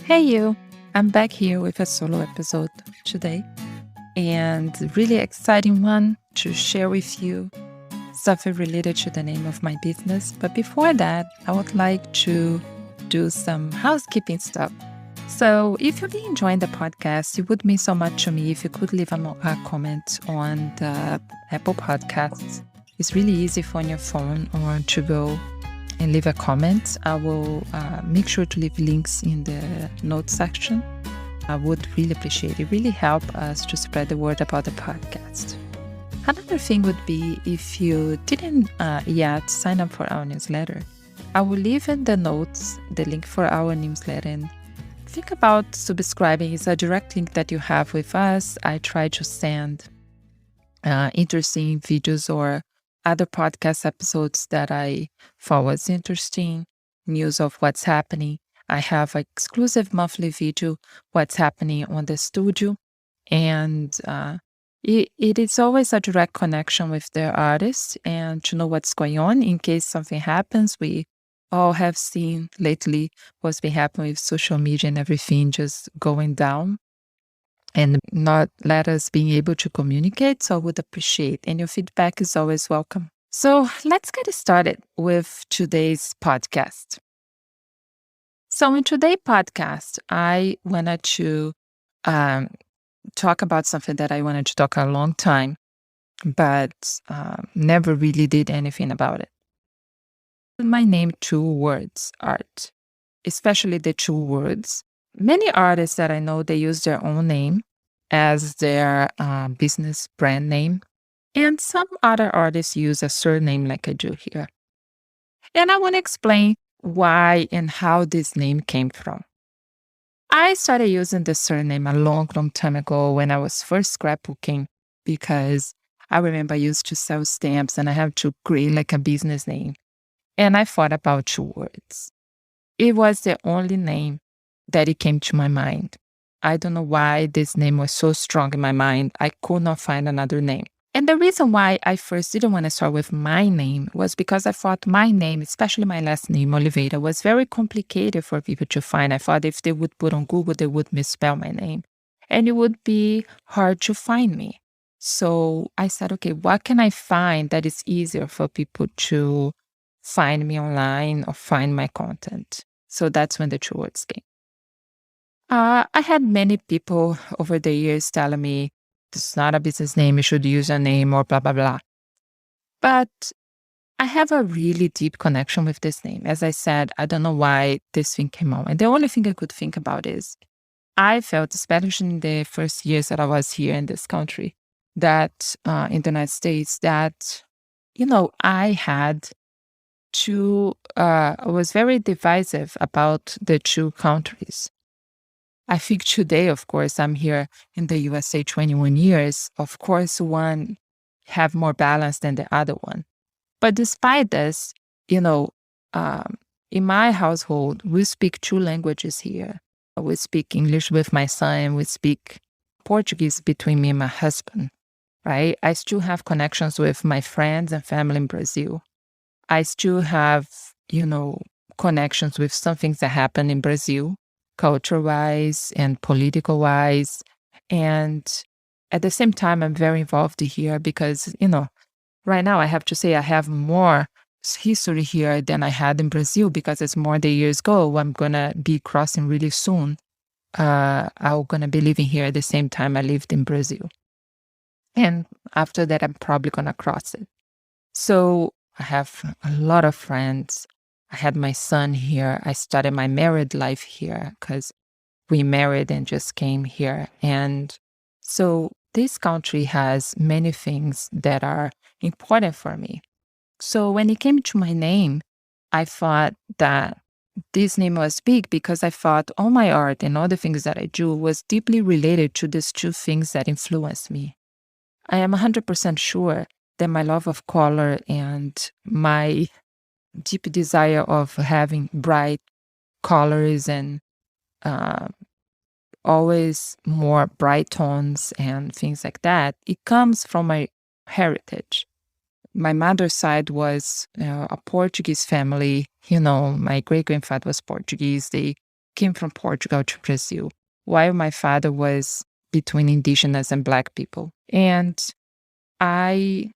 Hey you! I'm back here with a solo episode today and a really exciting one to share with you something related to the name of my business. But before that, I would like to do some housekeeping stuff. So if you've been enjoying the podcast, it would mean so much to me if you could leave a comment on the Apple Podcasts. It's really easy for on your phone or to go and leave a comment. I will make sure to leave links in the notes section. I would really appreciate it. It really help us to spread the word about the podcast. Another thing would be if you didn't yet sign up for our newsletter. I will leave in the notes the link for our newsletter. And think about subscribing. It's a direct link that you have with us. I try to send interesting videos or other podcast episodes that I thought was interesting, news of what's happening. I have an exclusive monthly video, what's happening on the studio. And it is always a direct connection with the artist and to know what's going on in case something happens. We all have seen lately what's been happening with social media and everything just going down and not let us being able to communicate. So I would appreciate, and your feedback is always welcome. So let's get started with today's podcast. So in today's podcast, I wanted to talk about something that I wanted to talk a long time, but never really did anything about it. My name, 2worlds art, especially the 2worlds. Many artists that I know, they use their own name as their business brand name. And some other artists use a surname like I do here. And I want to explain why and how this name came from. I started using the surname a long, long time ago when I was first scrapbooking because I remember I used to sell stamps and I have to create like a business name. And I thought about 2worlds. It was the only name that it came to my mind. I don't know why this name was so strong in my mind. I could not find another name. And the reason why I first didn't want to start with my name was because I thought my name, especially my last name, Oliveira, was very complicated for people to find. I thought if they would put on Google, they would misspell my name. And it would be hard to find me. So I said, okay, what can I find that is easier for people to find me online or find my content? So that's when the 2worlds came. I had many people over the years telling me, it's not a business name, you should use a name or blah, blah, blah. But I have a really deep connection with this name. As I said, I don't know why this thing came on. And the only thing I could think about is I felt, especially in the first years that I was here in this country, that in the United States, that, I had to, I was very divisive about the two countries. I think today, of course, I'm here in the USA 21 years. Of course, one have more balance than the other one. But despite this, in my household, we speak two languages here. We speak English with my son. We speak Portuguese between me and my husband, right? I still have connections with my friends and family in Brazil. I still have, connections with some things that happen in Brazil, culture-wise and political-wise. And at the same time, I'm very involved here because, right now I have to say I have more history here than I had in Brazil because it's more the years go. I'm going to be crossing really soon. I'm going to be living here at the same time I lived in Brazil. And after that, I'm probably going to cross it. So I have a lot of friends. I had my son here. I started my married life here because we married and just came here. And so this country has many things that are important for me. So when it came to my name, I thought that this name was big because I thought all my art and all the things that I do was deeply related to these two things that influenced me. I am 100% sure that my love of color and my deep desire of having bright colors and always more bright tones and things like that, it comes from my heritage. My mother's side was a Portuguese family. My great-grandfather was Portuguese. They came from Portugal to Brazil, while my father was between indigenous and Black people. And I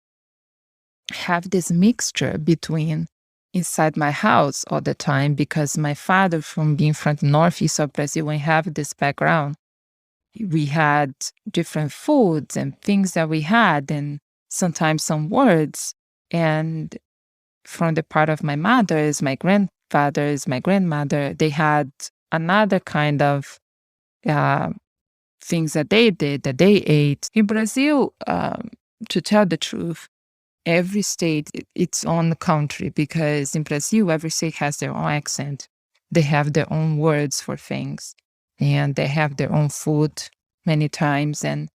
have this mixture between inside my house all the time, because my father, from being from the northeast of Brazil and have this background, we had different foods and things that we had, and sometimes some words. And from the part of my mother's, my grandfather's, my grandmother, they had another kind of things that they did, that they ate. In Brazil, to tell the truth, every state, its own country, because in Brazil, every state has their own accent. They have their own words for things, and they have their own food many times. And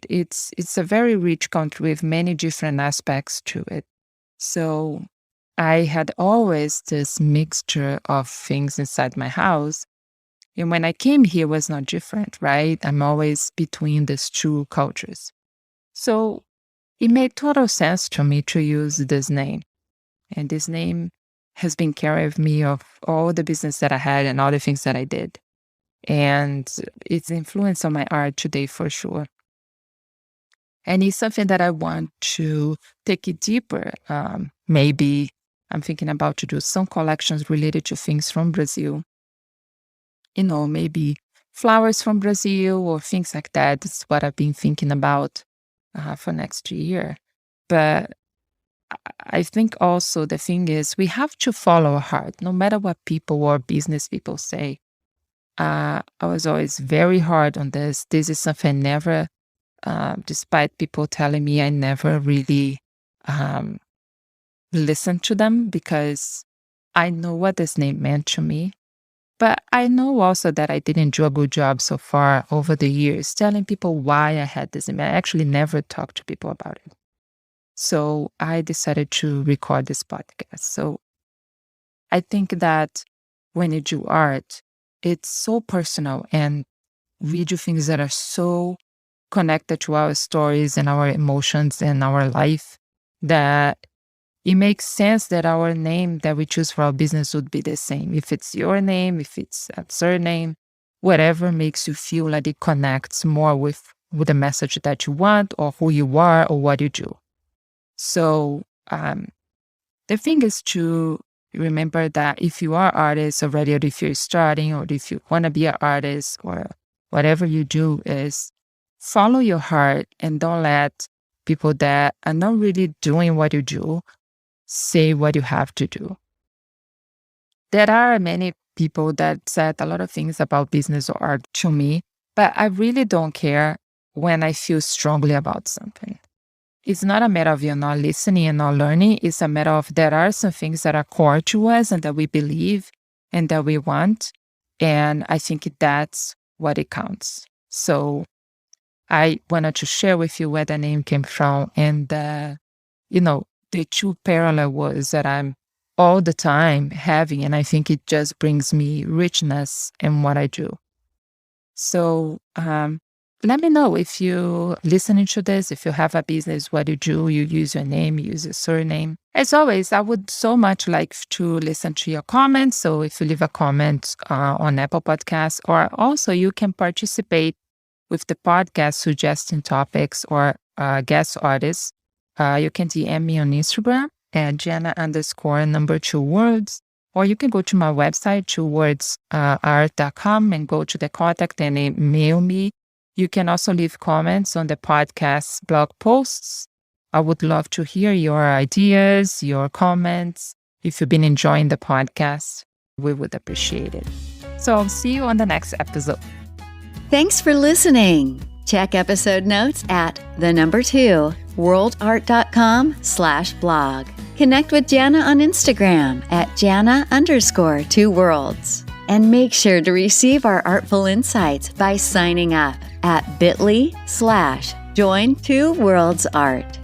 it's a very rich country with many different aspects to it. So I had always this mixture of things inside my house. And when I came here, it was not different, right? I'm always between these two cultures. So it made total sense to me to use this name. And this name has been carrying of me of all the business that I had and all the things that I did. And it's influenced on my art today for sure. And it's something that I want to take it deeper. Maybe I'm thinking about to do some collections related to things from Brazil. Maybe flowers from Brazil or things like that. That's what I've been thinking about for next year. But I think also the thing is we have to follow our heart, no matter what people or business people say. I was always very hard on this. This is something I never, despite people telling me, I never really listened to them, because I know what this name meant to me. But I know also that I didn't do a good job so far over the years telling people why I had this name. I actually never talked to people about it. So I decided to record this podcast. So I think that when you do art, it's so personal, and we do things that are so connected to our stories and our emotions and our life, that it makes sense that our name that we choose for our business would be the same. If it's your name, if it's a surname, whatever makes you feel like it connects more with the message that you want, or who you are, or what you do. So the thing is to remember that if you are artists already, or if you're starting, or if you want to be an artist, or whatever you do, is follow your heart and don't let people that are not really doing what you do say what you have to do. There are many people that said a lot of things about business or art to me, but I really don't care when I feel strongly about something. It's not a matter of you're not listening and not learning. It's a matter of there are some things that are core to us and that we believe and that we want. And I think that's what it counts. So I wanted to share with you where the name came from. And, the two parallel words that I'm all the time having. And I think it just brings me richness in what I do. So let me know if you're listening to this, if you have a business, what you do, you use your name, you use your surname. As always, I would so much like to listen to your comments. So if you leave a comment on Apple Podcasts, or also you can participate with the podcast suggesting topics or guest artists. You can DM me on Instagram at Jana_2worlds, or you can go to my website, 2worldsart.com, and go to the contact and email me. You can also leave comments on the podcast blog posts. I would love to hear your ideas, your comments. If you've been enjoying the podcast, we would appreciate it. So I'll see you on the next episode. Thanks for listening. Check episode notes at 2worldsart.com/blog. Connect with Jana on Instagram at Jana_2worlds. And make sure to receive our artful insights by signing up at bit.ly/join2worldsart.